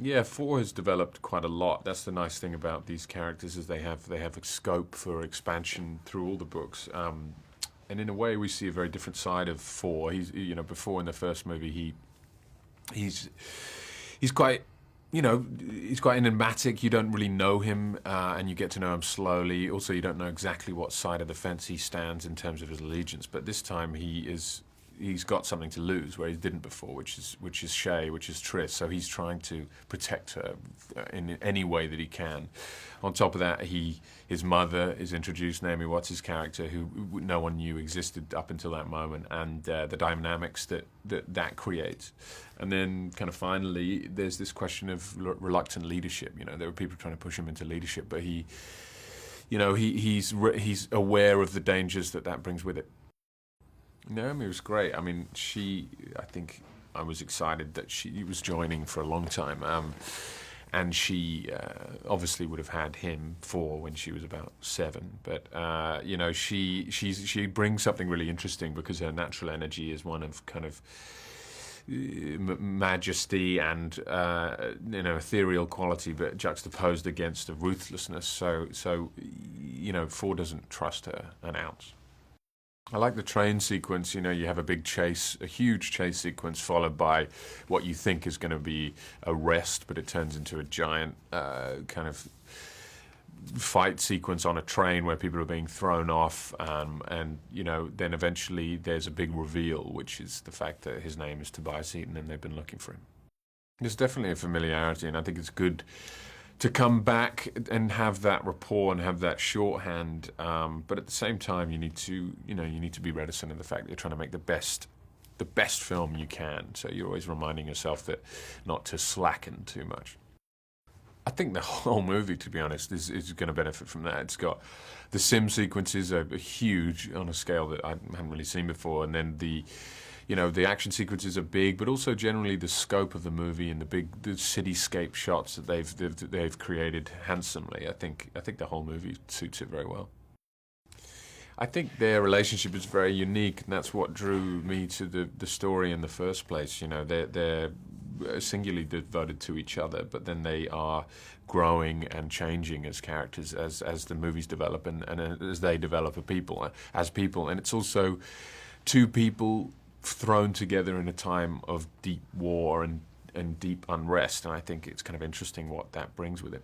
Yeah, four has developed quite a lot. That's the nice thing about these characters is they have a scope for expansion through all the books. And in a way, we see a very different side of four. Before in the first movie, he's he's quite he's quite enigmatic. You don't really know him, and you get to know him slowly. Also, you don't know exactly what side of the fence he stands in terms of his allegiance. But this time, he's got something to lose where he didn't before, which is Shay, which is Triss. So he's trying to protect her in any way that he can. On top of that, his mother is introduced, Naomi Watts' character, who no one knew existed up until that moment, and the dynamics that creates. And then kind of finally, there's this question of reluctant leadership. There were people trying to push him into leadership, but he's aware of the dangers that brings with it. Naomi was great. I mean, I think I was excited that she was joining for a long time. And she obviously would have had him for when she was about 7. But, she brings something really interesting because her natural energy is one of kind of majesty and, ethereal quality, but juxtaposed against a ruthlessness. So 4 doesn't trust her an ounce. I like the train sequence. You have a huge chase sequence followed by what you think is going to be a rest, but it turns into a giant kind of fight sequence on a train where people are being thrown off, and then eventually there's a big reveal, which is the fact that his name is Tobias Eaton and they've been looking for him. There's definitely a familiarity, and I think it's good to come back and have that rapport and have that shorthand, but at the same time, you need to be reticent in the fact that you're trying to make the best film you can. So you're always reminding yourself that not to slacken too much. I think the whole movie, to be honest, is going to benefit from that. It's got the sim sequences are huge on a scale that I haven't really seen before, and then the action sequences are big, but also generally the scope of the movie and the cityscape shots that they've created handsomely. I think the whole movie suits it very well. I think their relationship is very unique, and that's what drew me to the story in the first place. They're singularly devoted to each other, but then they are growing and changing as characters as the movies develop and as they develop as people. And it's also two people thrown together in a time of deep war and deep unrest, and I think it's kind of interesting what that brings with it.